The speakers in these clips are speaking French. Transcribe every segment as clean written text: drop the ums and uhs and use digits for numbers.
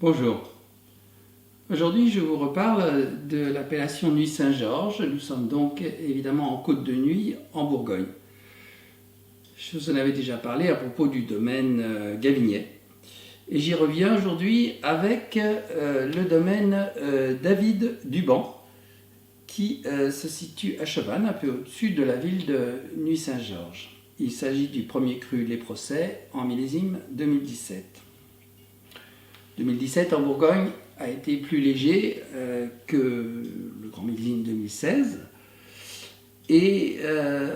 Bonjour. Aujourd'hui, je vous reparle de l'appellation Nuits Saint-Georges. Nous sommes donc évidemment en Côte de Nuits, en Bourgogne. Je vous en avais déjà parlé à propos du domaine Gavignet. Et j'y reviens aujourd'hui avec le domaine David Duban, qui se situe à Chevannes, un peu au-dessus de la ville de Nuits Saint-Georges. Il s'agit du premier cru Les Procès en millésime 2017. 2017 en Bourgogne a été plus léger que le grand millésime 2016 et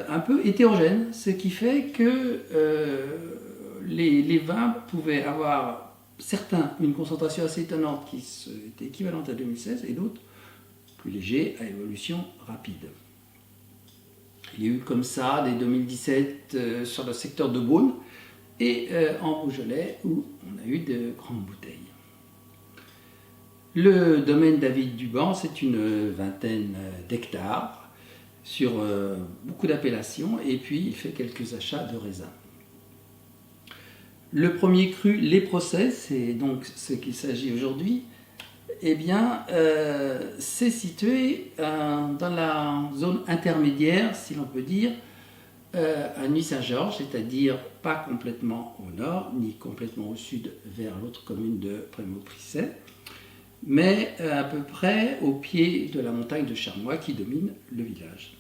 un peu hétérogène, ce qui fait que les vins pouvaient avoir certains une concentration assez étonnante qui était équivalente à 2016 et d'autres plus légers à évolution rapide. Il y a eu comme ça dès 2017 sur le secteur de Beaune et en Beaujolais où on a eu de grandes bouteilles. Le domaine David Duban, c'est une vingtaine d'hectares sur beaucoup d'appellations et puis il fait quelques achats de raisins. Le premier cru, Les Procès, c'est donc ce qu'il s'agit aujourd'hui, eh bien, c'est situé dans la zone intermédiaire, si l'on peut dire, à Nuits Saint-Georges, c'est-à-dire pas complètement au nord, ni complètement au sud vers l'autre commune de Prémaux-Prissay, mais à peu près au pied de la montagne de Charmois qui domine le village.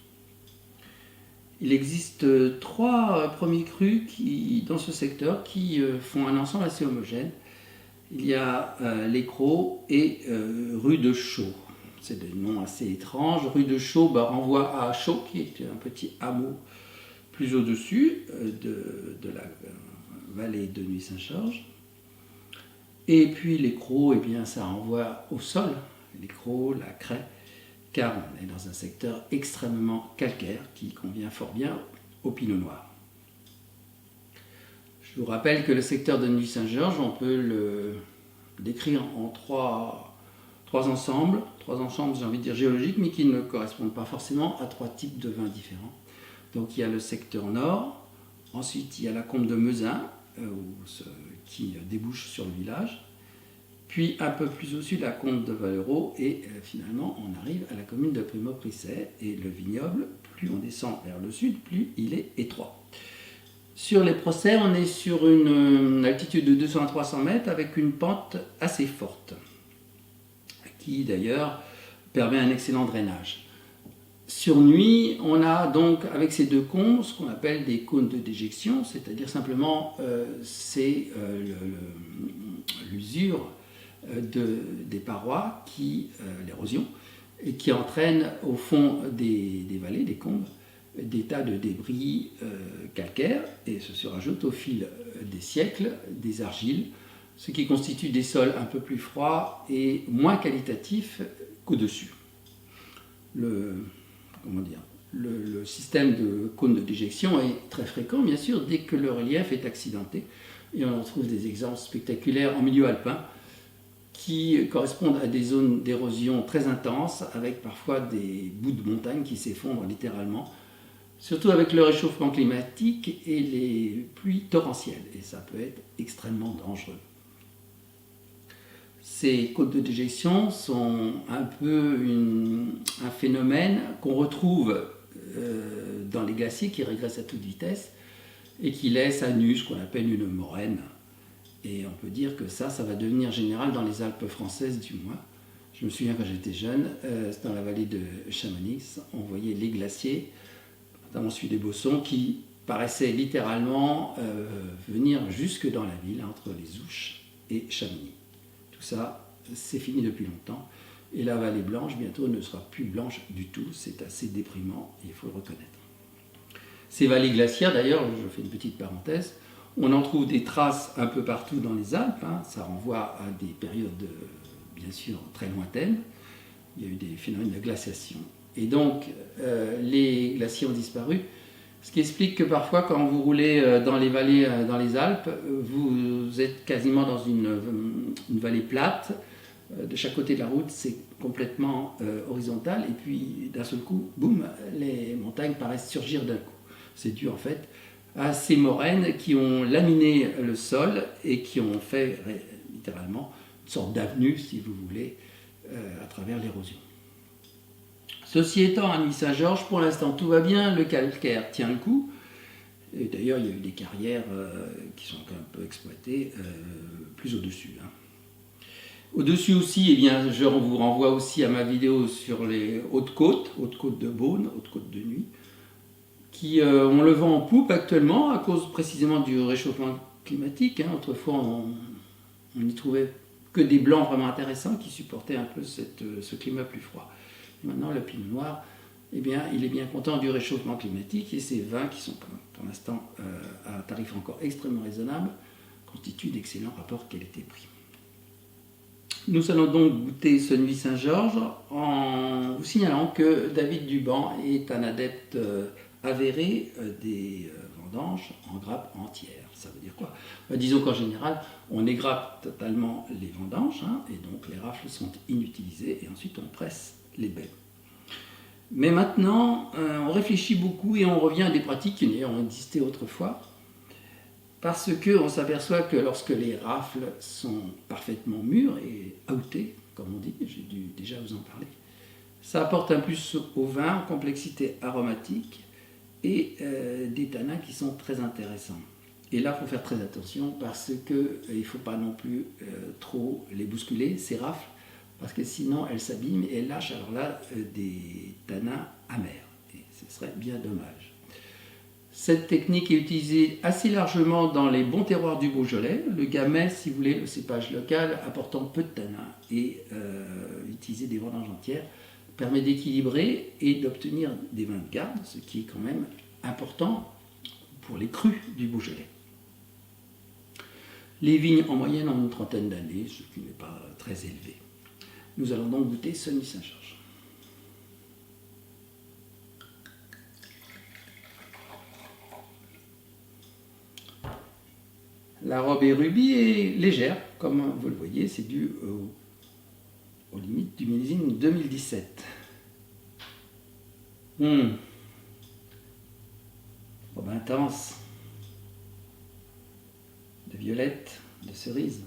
Il existe trois premiers crus dans ce secteur qui font un ensemble assez homogène. Il y a l'Écrot et rue de Chaux. C'est des noms assez étranges. Rue de Chaux renvoie à Chaux, qui est un petit hameau plus au-dessus de la vallée de Nuits Saint-Georges. Et puis l'Écrot, eh bien, ça renvoie au sol, l'Écrot, la craie, car on est dans un secteur extrêmement calcaire qui convient fort bien au pinot noir. Je vous rappelle que le secteur de Nuits Saint-Georges, on peut le décrire en trois ensembles, j'ai envie de dire géologiques, mais qui ne correspondent pas forcément à trois types de vins différents. Donc il y a le secteur nord, ensuite il y a la combe de Mezin, qui débouche sur le village, puis un peu plus au sud la combe de Vallereau et finalement on arrive à la commune de Prémaux-Prissay et le vignoble, plus on descend vers le sud, plus il est étroit. Sur les Procès, on est sur une altitude de 200 à 300 mètres avec une pente assez forte qui d'ailleurs permet un excellent drainage. Sur Nuits, on a donc avec ces deux cônes ce qu'on appelle des cônes de déjection, c'est-à-dire simplement c'est l'usure des parois, l'érosion, et qui entraîne au fond des vallées, des combes, des tas de débris calcaires, et ce se rajoute au fil des siècles des argiles, ce qui constitue des sols un peu plus froids et moins qualitatifs qu'au-dessus. Le système de cônes de déjection est très fréquent, bien sûr, dès que le relief est accidenté. Et on en trouve des exemples spectaculaires en milieu alpin qui correspondent à des zones d'érosion très intenses, avec parfois des bouts de montagne qui s'effondrent littéralement, surtout avec le réchauffement climatique et les pluies torrentielles. Et ça peut être extrêmement dangereux. Ces cônes de déjection sont un peu un phénomène qu'on retrouve dans les glaciers qui régressent à toute vitesse et qui laissent à nu ce qu'on appelle une moraine. Et on peut dire que ça va devenir général dans les Alpes françaises du moins. Je me souviens quand j'étais jeune, dans la vallée de Chamonix, on voyait les glaciers, notamment celui des Bossons, qui paraissaient littéralement venir jusque dans la ville, entre les Ouches et Chamonix. Tout ça, c'est fini depuis longtemps. Et la vallée blanche, bientôt, ne sera plus blanche du tout. C'est assez déprimant, il faut le reconnaître. Ces vallées glaciaires, d'ailleurs, je fais une petite parenthèse, on en trouve des traces un peu partout dans les Alpes. Ça renvoie à des périodes, bien sûr, très lointaines. Il y a eu des phénomènes de glaciation. Et donc, les glaciers ont disparu. Ce qui explique que parfois, quand vous roulez dans les vallées, dans les Alpes, vous êtes quasiment dans une vallée plate. De chaque côté de la route, c'est complètement horizontal. Et puis, d'un seul coup, boum, les montagnes paraissent surgir d'un coup. C'est dû en fait à ces moraines qui ont laminé le sol et qui ont fait littéralement sorte d'avenue, si vous voulez, à travers l'érosion. Ceci étant, à Nuits-Saint-Georges, pour l'instant tout va bien, le calcaire tient le coup. Et d'ailleurs, il y a eu des carrières qui sont un peu exploitées plus au-dessus. Hein. Au-dessus aussi, eh bien, je vous renvoie aussi à ma vidéo sur les Hautes-Côtes de Beaune, Hautes-Côtes de Nuit, qui ont le vent en poupe actuellement à cause précisément du réchauffement climatique. Hein. Autrefois, on n'y trouvait que des blancs vraiment intéressants qui supportaient un peu ce climat plus froid. Et maintenant, le pinot noir, eh bien, il est bien content du réchauffement climatique et ces vins qui sont pour l'instant à un tarif encore extrêmement raisonnable constituent d'excellents rapports qualité-prix. Nous allons donc goûter ce Nuits-Saint-Georges en vous signalant que David Duban est un adepte avéré des vendanges en grappes entières. Ça veut dire quoi? Disons qu'en général, on égrappe totalement les vendanges hein, et donc les rafles sont inutilisées et ensuite on presse les baies. Mais maintenant, on réfléchit beaucoup et on revient à des pratiques qui n'ont existé autrefois. Parce qu'on s'aperçoit que lorsque les rafles sont parfaitement mûres et outées, comme on dit, j'ai dû déjà vous en parler, ça apporte un plus au vin, en complexité aromatique et des tanins qui sont très intéressants. Et là, il faut faire très attention parce qu'il ne faut pas non plus trop les bousculer, ces rafles, parce que sinon elles s'abîment et elles lâchent alors là des tanins amers. Et ce serait bien dommage. Cette technique est utilisée assez largement dans les bons terroirs du Beaujolais. Le Gamay, si vous voulez, le cépage local, apportant peu de tanins et utiliser des vendanges entières permet d'équilibrer et d'obtenir des vins de garde, ce qui est quand même important pour les crus du Beaujolais. Les vignes en moyenne ont une trentaine d'années, ce qui n'est pas très élevé. Nous allons donc goûter ce Nuits-Saint-Georges. La robe est rubis et légère, comme vous le voyez, c'est dû aux limites du millésime 2017. Robe intense, de violette, de cerise.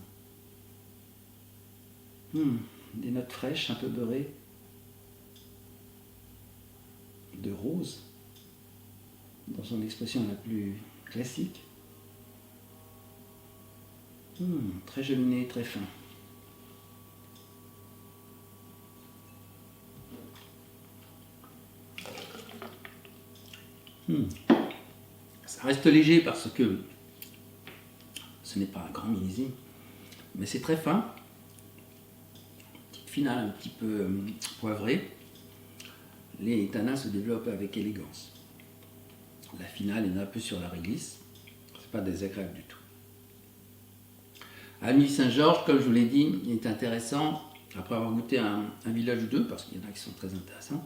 Des notes fraîches, un peu beurrées, de rose, dans son expression la plus classique. Très geliné, très fin. Ça reste léger parce que ce n'est pas un grand millésime, mais c'est très fin. Petite finale un petit peu poivrée. Les tanins se développent avec élégance. La finale est un peu sur la réglisse. C'est pas désagréable du tout. À Nuits-Saint-Georges, comme je vous l'ai dit, il est intéressant, après avoir goûté un village ou deux, parce qu'il y en a qui sont très intéressants,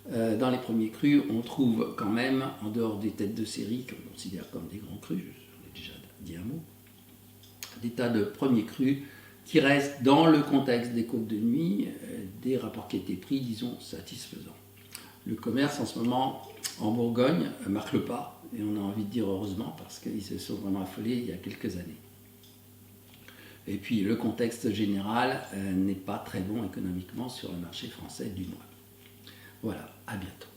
dans les premiers crus, on trouve quand même, en dehors des têtes de série, qu'on considère comme des grands crus, j'en ai déjà dit un mot, des tas de premiers crus qui restent dans le contexte des côtes de nuit, des rapports qualité-prix, disons, satisfaisants. Le commerce en ce moment, en Bourgogne, marque le pas, et on a envie de dire heureusement, parce qu'ils se sont vraiment affolés il y a quelques années. Et puis le contexte général n'est pas très bon économiquement sur le marché français du noix. Voilà, à bientôt.